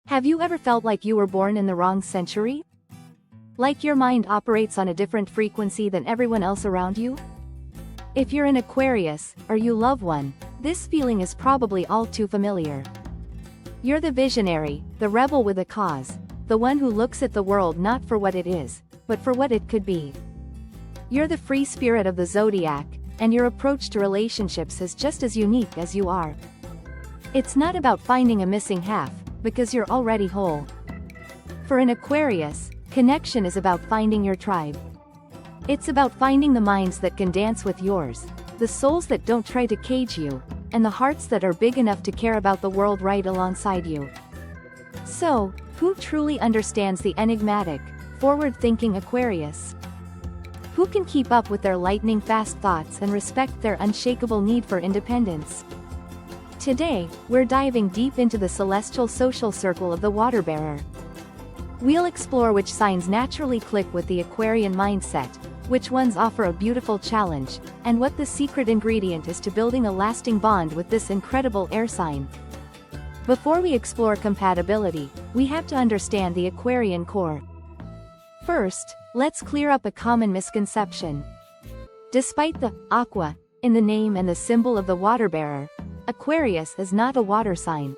Have you ever felt like you were born in the wrong century? Like your mind operates on a different frequency than everyone else around you? If you're an Aquarius, or you love one, this feeling is probably all too familiar. You're the visionary, the rebel with a cause, the one who looks at the world not for what it is, but for what it could be. You're the free spirit of the Zodiac, and your approach to relationships is just as unique as you are. It's not about finding a missing half, because you're already whole. For an Aquarius, connection is about finding your tribe. It's about finding the minds that can dance with yours, the souls that don't try to cage you, and the hearts that are big enough to care about the world right alongside you. So, who truly understands the enigmatic, forward-thinking Aquarius? Who can keep up with their lightning-fast thoughts and respect their unshakable need for independence? Today, we're diving deep into the celestial social circle of the water-bearer. We'll explore which signs naturally click with the Aquarian mindset, which ones offer a beautiful challenge, and what the secret ingredient is to building a lasting bond with this incredible air sign. Before we explore compatibility, we have to understand the Aquarian core. First, let's clear up a common misconception. Despite the aqua in the name and the symbol of the water-bearer, Aquarius is not a water sign.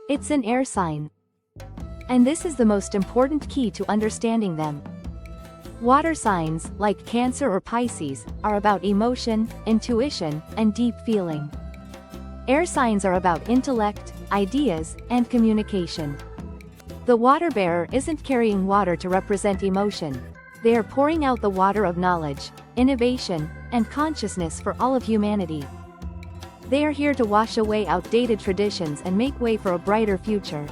It's an air sign. And this is the most important key to understanding them. Water signs, like Cancer or Pisces, are about emotion, intuition, and deep feeling. Air signs are about intellect, ideas, and communication. The water-bearer isn't carrying water to represent emotion. They are pouring out the water of knowledge, innovation, and consciousness for all of humanity. They are here to wash away outdated traditions and make way for a brighter future.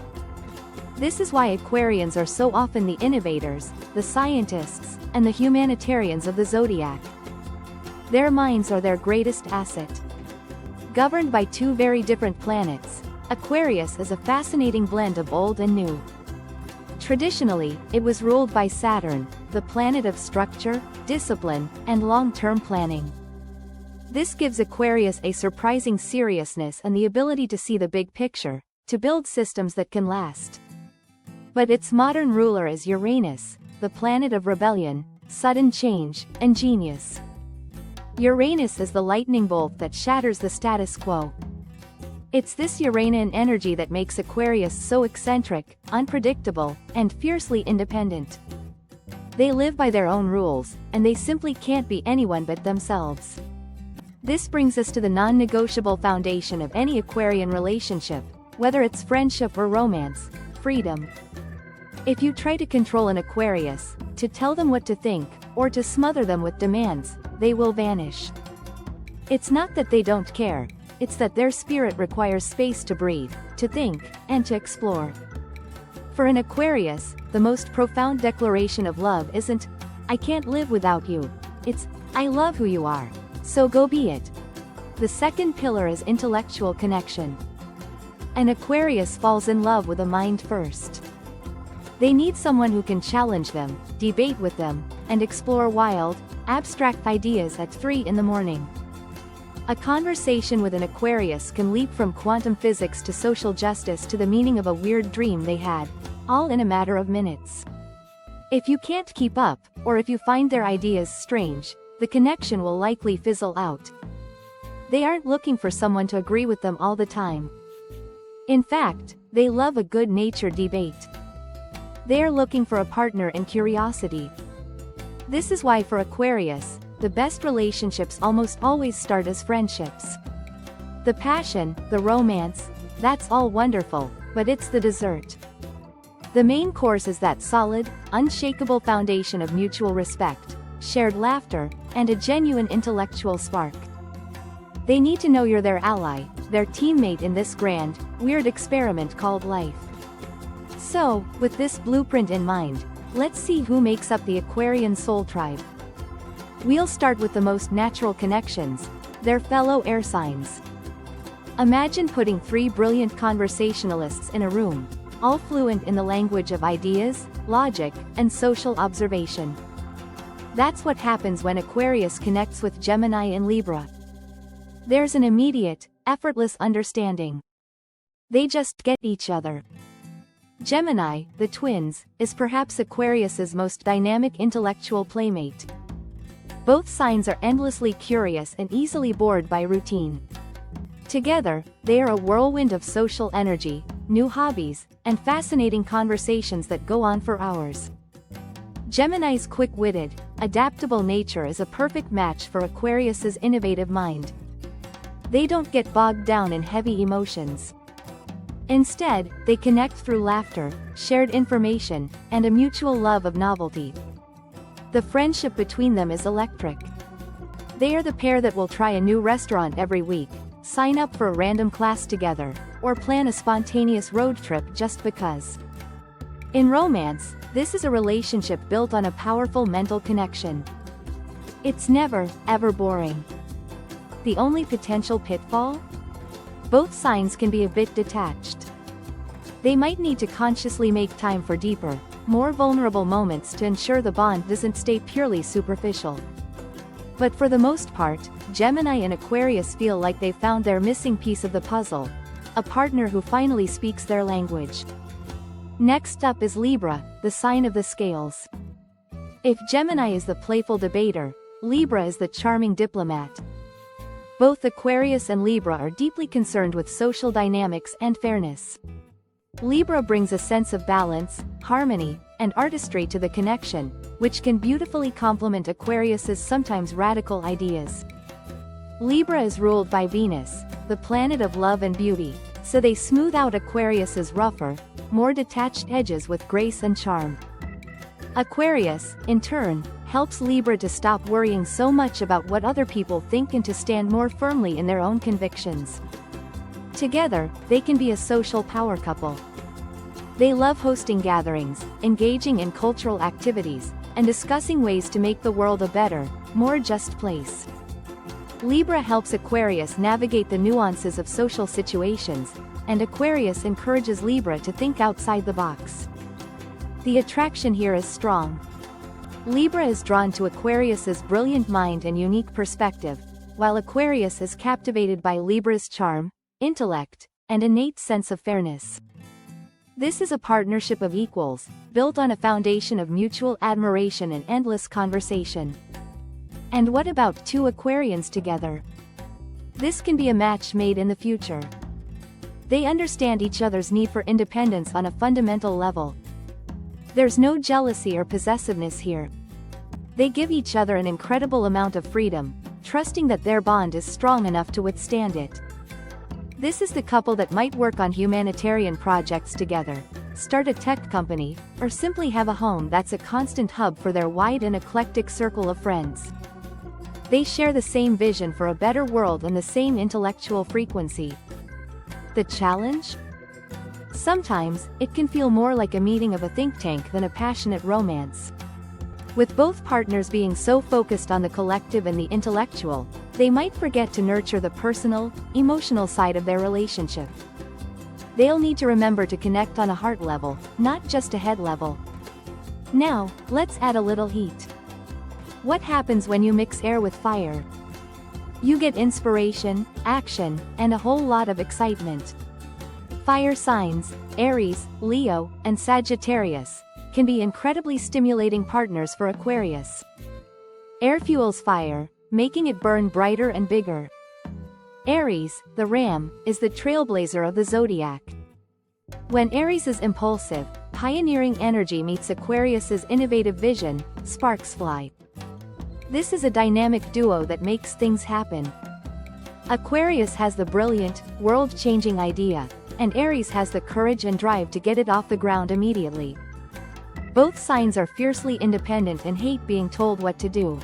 This is why Aquarians are so often the innovators, the scientists, and the humanitarians of the Zodiac. Their minds are their greatest asset. Governed by two very different planets, Aquarius is a fascinating blend of old and new. Traditionally, it was ruled by Saturn, the planet of structure, discipline, and long-term planning. This gives Aquarius a surprising seriousness and the ability to see the big picture, to build systems that can last. But its modern ruler is Uranus, the planet of rebellion, sudden change, and genius. Uranus is the lightning bolt that shatters the status quo. It's this Uranian energy that makes Aquarius so eccentric, unpredictable, and fiercely independent. They live by their own rules, and they simply can't be anyone but themselves. This brings us to the non-negotiable foundation of any Aquarian relationship, whether it's friendship or romance: freedom. If you try to control an Aquarius, to tell them what to think, or to smother them with demands, they will vanish. It's not that they don't care, it's that their spirit requires space to breathe, to think, and to explore. For an Aquarius, the most profound declaration of love isn't, "I can't live without you," it's, "I love who you are. So go be it." The second pillar is intellectual connection. An Aquarius falls in love with a mind first. They need someone who can challenge them, debate with them, and explore wild, abstract ideas at 3 in the morning. A conversation with an Aquarius can leap from quantum physics to social justice to the meaning of a weird dream they had, all in a matter of minutes. If you can't keep up, or if you find their ideas strange, the connection will likely fizzle out. They aren't looking for someone to agree with them all the time. In fact, they love a good-natured debate. They are looking for a partner in curiosity. This is why for Aquarius, the best relationships almost always start as friendships. The passion, the romance, that's all wonderful, but it's the dessert. The main course is that solid, unshakable foundation of mutual respect, shared laughter, and a genuine intellectual spark. They need to know you're their ally, their teammate in this grand, weird experiment called life. So, with this blueprint in mind, let's see who makes up the Aquarian soul tribe. We'll start with the most natural connections, their fellow air signs. Imagine putting 3 brilliant conversationalists in a room, all fluent in the language of ideas, logic, and social observation. That's what happens when Aquarius connects with Gemini and Libra. There's an immediate, effortless understanding. They just get each other. Gemini, the twins, is perhaps Aquarius's most dynamic intellectual playmate. Both signs are endlessly curious and easily bored by routine. Together, they are a whirlwind of social energy, new hobbies, and fascinating conversations that go on for hours. Gemini's quick-witted, adaptable nature is a perfect match for Aquarius's innovative mind. They don't get bogged down in heavy emotions. Instead, they connect through laughter, shared information, and a mutual love of novelty. The friendship between them is electric. They are the pair that will try a new restaurant every week, sign up for a random class together, or plan a spontaneous road trip just because. In romance, this is a relationship built on a powerful mental connection. It's never, ever boring. The only potential pitfall? Both signs can be a bit detached. They might need to consciously make time for deeper, more vulnerable moments to ensure the bond doesn't stay purely superficial. But for the most part, Gemini and Aquarius feel like they've found their missing piece of the puzzle, a partner who finally speaks their language. Next up is Libra, the sign of the scales. If Gemini is the playful debater, Libra is the charming diplomat. Both Aquarius and Libra are deeply concerned with social dynamics and fairness. Libra brings a sense of balance, harmony, and artistry to the connection, which can beautifully complement Aquarius's sometimes radical ideas. Libra is ruled by Venus, the planet of love and beauty, so they smooth out Aquarius's rougher, more detached edges with grace and charm. Aquarius, in turn, helps Libra to stop worrying so much about what other people think and to stand more firmly in their own convictions. Together, they can be a social power couple. They love hosting gatherings, engaging in cultural activities, and discussing ways to make the world a better, more just place. Libra helps Aquarius navigate the nuances of social situations, and Aquarius encourages Libra to think outside the box. The attraction here is strong. Libra is drawn to Aquarius's brilliant mind and unique perspective, while Aquarius is captivated by Libra's charm, intellect, and innate sense of fairness. This is a partnership of equals, built on a foundation of mutual admiration and endless conversation. And what about two Aquarians together? This can be a match made in the future. They understand each other's need for independence on a fundamental level. There's no jealousy or possessiveness here. They give each other an incredible amount of freedom, trusting that their bond is strong enough to withstand it. This is the couple that might work on humanitarian projects together, start a tech company, or simply have a home that's a constant hub for their wide and eclectic circle of friends. They share the same vision for a better world and the same intellectual frequency. The challenge? Sometimes, it can feel more like a meeting of a think tank than a passionate romance. With both partners being so focused on the collective and the intellectual, they might forget to nurture the personal, emotional side of their relationship. They'll need to remember to connect on a heart level, not just a head level. Now, let's add a little heat. What happens when you mix air with fire? You get inspiration, action, and a whole lot of excitement. Fire signs, Aries, Leo, and Sagittarius, can be incredibly stimulating partners for Aquarius. Air fuels fire, making it burn brighter and bigger. Aries, the ram, is the trailblazer of the zodiac. When Aries is impulsive, pioneering energy meets Aquarius's innovative vision, sparks fly. This is a dynamic duo that makes things happen. Aquarius has the brilliant, world-changing idea, and Aries has the courage and drive to get it off the ground immediately. Both signs are fiercely independent and hate being told what to do.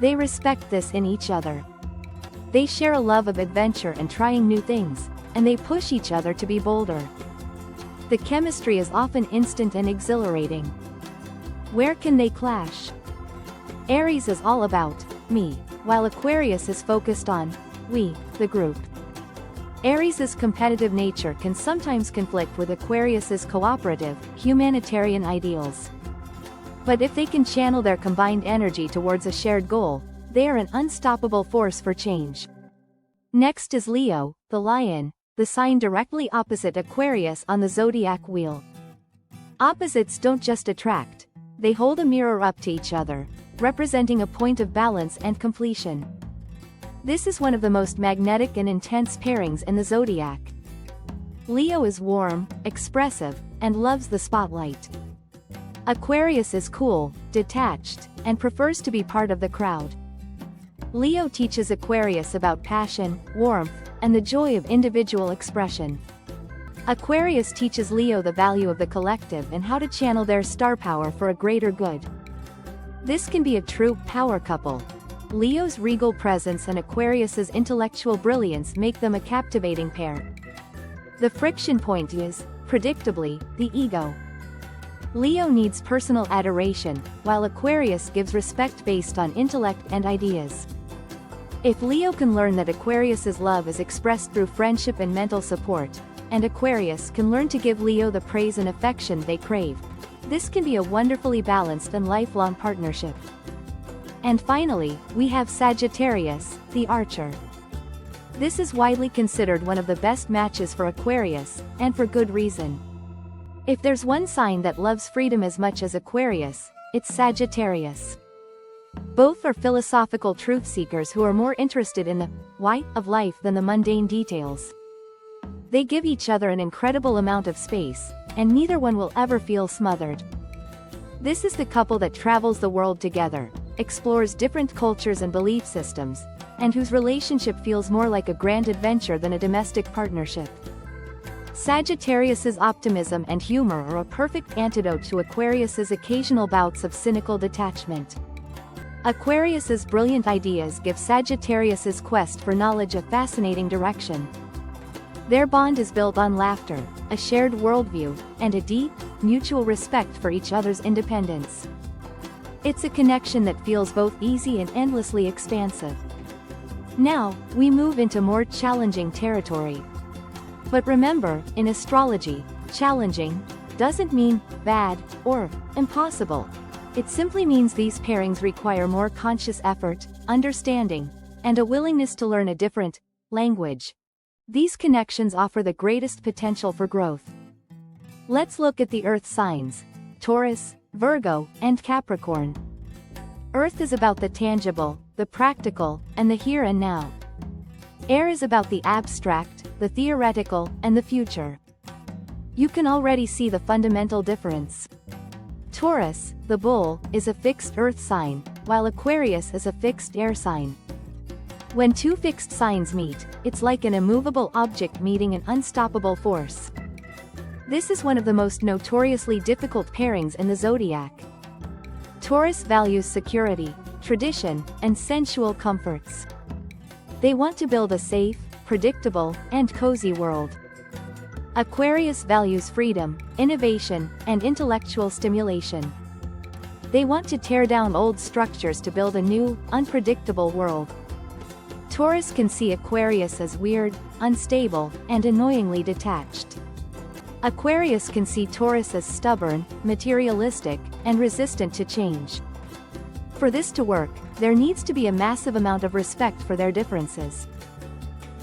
They respect this in each other. They share a love of adventure and trying new things, and they push each other to be bolder. The chemistry is often instant and exhilarating. Where can they clash? Aries is all about me, while Aquarius is focused on we, the group. Aries' competitive nature can sometimes conflict with Aquarius' cooperative, humanitarian ideals. But if they can channel their combined energy towards a shared goal, they are an unstoppable force for change. Next is Leo, the lion, the sign directly opposite Aquarius on the zodiac wheel. Opposites don't just attract, they hold a mirror up to each other, representing a point of balance and completion. This is one of the most magnetic and intense pairings in the zodiac. Leo is warm, expressive, and loves the spotlight. Aquarius is cool, detached, and prefers to be part of the crowd. Leo teaches Aquarius about passion, warmth, and the joy of individual expression. Aquarius teaches Leo the value of the collective and how to channel their star power for a greater good. This can be a true power couple. Leo's regal presence and Aquarius's intellectual brilliance make them a captivating pair. The friction point is, predictably, the ego. Leo needs personal adoration, while Aquarius gives respect based on intellect and ideas. If Leo can learn that Aquarius's love is expressed through friendship and mental support, and Aquarius can learn to give Leo the praise and affection they crave, this can be a wonderfully balanced and lifelong partnership. And finally, we have Sagittarius, the Archer. This is widely considered one of the best matches for Aquarius, and for good reason. If there's one sign that loves freedom as much as Aquarius, it's Sagittarius. Both are philosophical truth seekers who are more interested in the why of life than the mundane details. They give each other an incredible amount of space, and neither one will ever feel smothered. This is the couple that travels the world together, explores different cultures and belief systems, and whose relationship feels more like a grand adventure than a domestic partnership. Sagittarius's optimism and humor are a perfect antidote to Aquarius's occasional bouts of cynical detachment. Aquarius's brilliant ideas give Sagittarius's quest for knowledge a fascinating direction. Their bond is built on laughter, a shared worldview, and a deep, mutual respect for each other's independence. It's a connection that feels both easy and endlessly expansive. Now, we move into more challenging territory. But remember, in astrology, challenging doesn't mean bad or impossible. It simply means these pairings require more conscious effort, understanding, and a willingness to learn a different language. These connections offer the greatest potential for growth. Let's look at the Earth signs: Taurus, Virgo, and Capricorn. Earth is about the tangible, the practical, and the here and now. Air is about the abstract, the theoretical, and the future. You can already see the fundamental difference. Taurus, the bull, is a fixed earth sign, while Aquarius is a fixed air sign. When two fixed signs meet, it's like an immovable object meeting an unstoppable force. This is one of the most notoriously difficult pairings in the zodiac. Taurus values security, tradition, and sensual comforts. They want to build a safe, predictable, and cozy world. Aquarius values freedom, innovation, and intellectual stimulation. They want to tear down old structures to build a new, unpredictable world. Taurus can see Aquarius as weird, unstable, and annoyingly detached. Aquarius can see Taurus as stubborn, materialistic, and resistant to change. For this to work, there needs to be a massive amount of respect for their differences.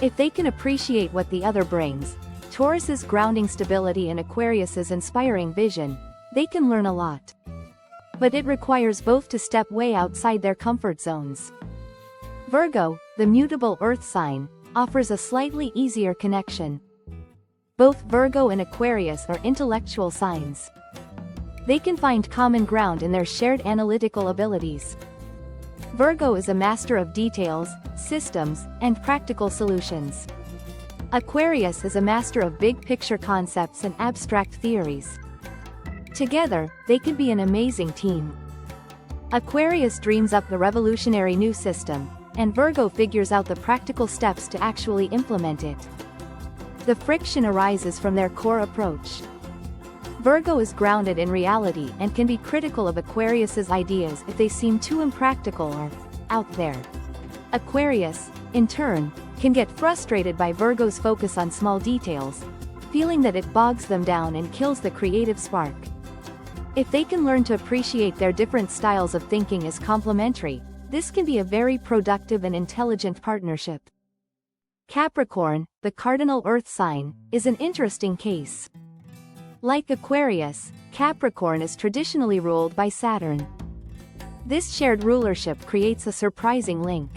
If they can appreciate what the other brings, Taurus's grounding stability and Aquarius's inspiring vision, they can learn a lot. But it requires both to step way outside their comfort zones. Virgo, the mutable earth sign, offers a slightly easier connection. Both Virgo and Aquarius are intellectual signs. They can find common ground in their shared analytical abilities. Virgo is a master of details, systems, and practical solutions. Aquarius is a master of big-picture concepts and abstract theories. Together, they can be an amazing team. Aquarius dreams up the revolutionary new system, and Virgo figures out the practical steps to actually implement it. The friction arises from their core approach. Virgo is grounded in reality and can be critical of Aquarius's ideas if they seem too impractical or out there. Aquarius, in turn, can get frustrated by Virgo's focus on small details, feeling that it bogs them down and kills the creative spark. If they can learn to appreciate their different styles of thinking as complementary, this can be a very productive and intelligent partnership. Capricorn, the cardinal earth sign, is an interesting case. Like Aquarius, Capricorn is traditionally ruled by Saturn. This shared rulership creates a surprising link.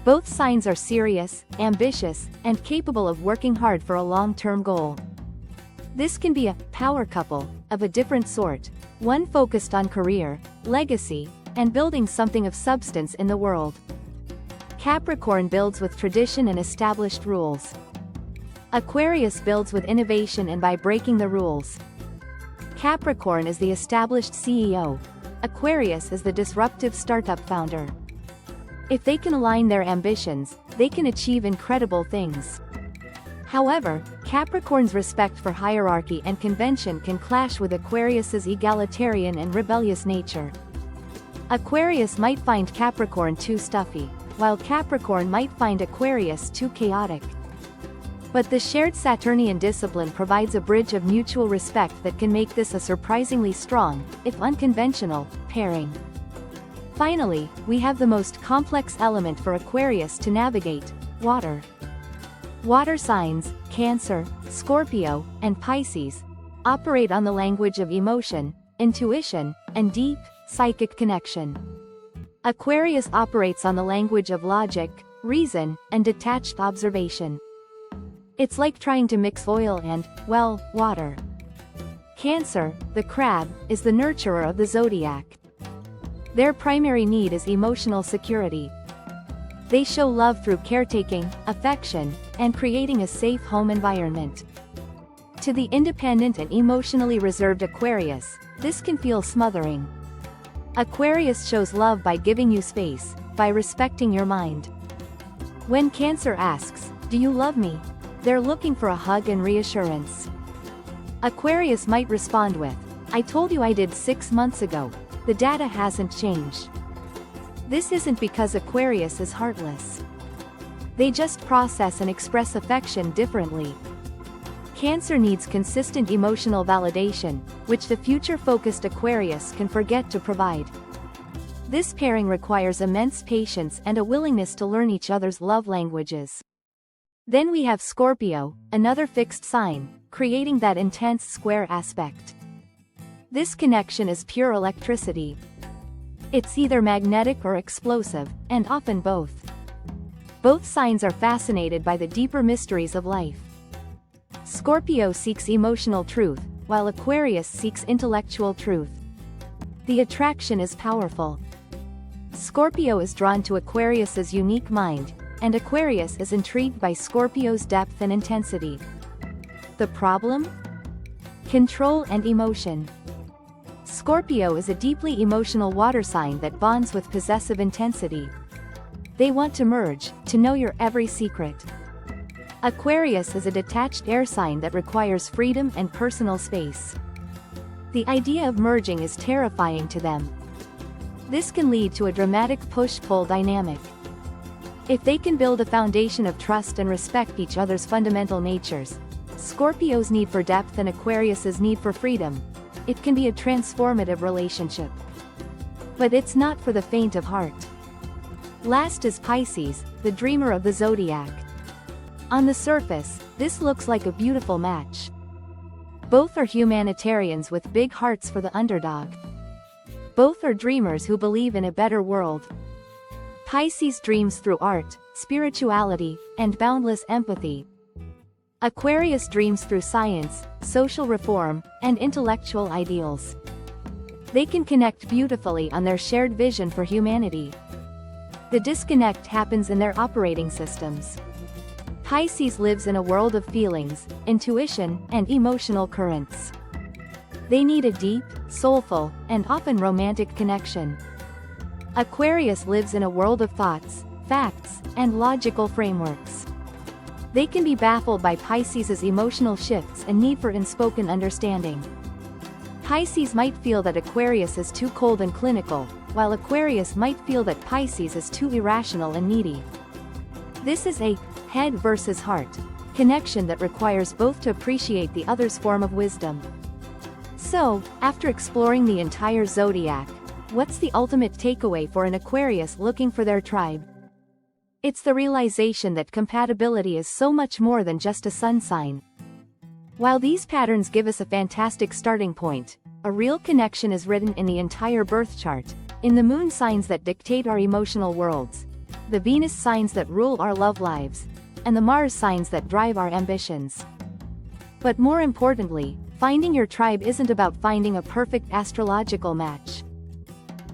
Both signs are serious, ambitious, and capable of working hard for a long-term goal. This can be a power couple of a different sort, one focused on career, legacy, and building something of substance in the world. Capricorn builds with tradition and established rules. Aquarius builds with innovation and by breaking the rules. Capricorn is the established CEO. Aquarius is the disruptive startup founder. If they can align their ambitions, they can achieve incredible things. However, Capricorn's respect for hierarchy and convention can clash with Aquarius's egalitarian and rebellious nature. Aquarius might find Capricorn too stuffy, while Capricorn might find Aquarius too chaotic. But the shared Saturnian discipline provides a bridge of mutual respect that can make this a surprisingly strong, if unconventional, pairing. Finally, we have the most complex element for Aquarius to navigate: water. Water signs, Cancer, Scorpio, and Pisces, operate on the language of emotion, intuition, and deep, psychic connection. Aquarius operates on the language of logic, reason, and detached observation. It's like trying to mix oil and, well, water. Cancer, the crab, is the nurturer of the zodiac. Their primary need is emotional security. They show love through caretaking, affection, and creating a safe home environment. To the independent and emotionally reserved Aquarius, this can feel smothering. Aquarius shows love by giving you space, by respecting your mind. When Cancer asks, "Do you love me?" they're looking for a hug and reassurance. Aquarius might respond with, "I told you I did 6 months ago. The data hasn't changed." This isn't because Aquarius is heartless. They just process and express affection differently. Cancer needs consistent emotional validation, which the future-focused Aquarius can forget to provide. This pairing requires immense patience and a willingness to learn each other's love languages. Then we have Scorpio, another fixed sign, creating that intense square aspect. This connection is pure electricity. It's either magnetic or explosive, and often both. Both signs are fascinated by the deeper mysteries of life. Scorpio seeks emotional truth, while Aquarius seeks intellectual truth. The attraction is powerful. Scorpio is drawn to Aquarius's unique mind, and Aquarius is intrigued by Scorpio's depth and intensity. The problem? Control and emotion. Scorpio is a deeply emotional water sign that bonds with possessive intensity. They want to merge, to know your every secret. Aquarius is a detached air sign that requires freedom and personal space. The idea of merging is terrifying to them. This can lead to a dramatic push-pull dynamic. If they can build a foundation of trust and respect each other's fundamental natures, Scorpio's need for depth and Aquarius's need for freedom, it can be a transformative relationship. But it's not for the faint of heart. Last is Pisces, the dreamer of the zodiac. On the surface, this looks like a beautiful match. Both are humanitarians with big hearts for the underdog. Both are dreamers who believe in a better world. Pisces dreams through art, spirituality, and boundless empathy. Aquarius dreams through science, social reform, and intellectual ideals. They can connect beautifully on their shared vision for humanity. The disconnect happens in their operating systems. Pisces lives in a world of feelings, intuition, and emotional currents. They need a deep, soulful, and often romantic connection. Aquarius lives in a world of thoughts, facts, and logical frameworks. They can be baffled by Pisces' emotional shifts and need for unspoken understanding. Pisces might feel that Aquarius is too cold and clinical, while Aquarius might feel that Pisces is too irrational and needy. This is a head versus heart connection that requires both to appreciate the other's form of wisdom. So, after exploring the entire zodiac, what's the ultimate takeaway for an Aquarius looking for their tribe? It's the realization that compatibility is so much more than just a sun sign. While these patterns give us a fantastic starting point, a real connection is written in the entire birth chart, in the moon signs that dictate our emotional worlds, the Venus signs that rule our love lives, and the Mars signs that drive our ambitions. But more importantly, finding your tribe isn't about finding a perfect astrological match.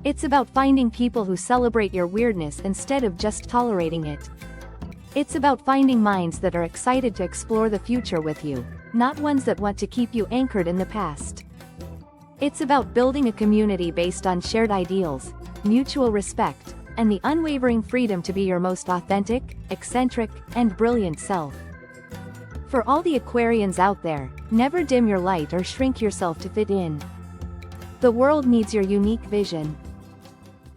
It's about finding people who celebrate your weirdness instead of just tolerating it. It's about finding minds that are excited to explore the future with you, not ones that want to keep you anchored in the past. It's about building a community based on shared ideals, mutual respect, and the unwavering freedom to be your most authentic, eccentric, and brilliant self. For all the Aquarians out there, never dim your light or shrink yourself to fit in. The world needs your unique vision.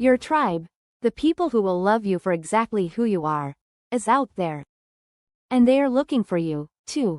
Your tribe, the people who will love you for exactly who you are, is out there. And they are looking for you, too.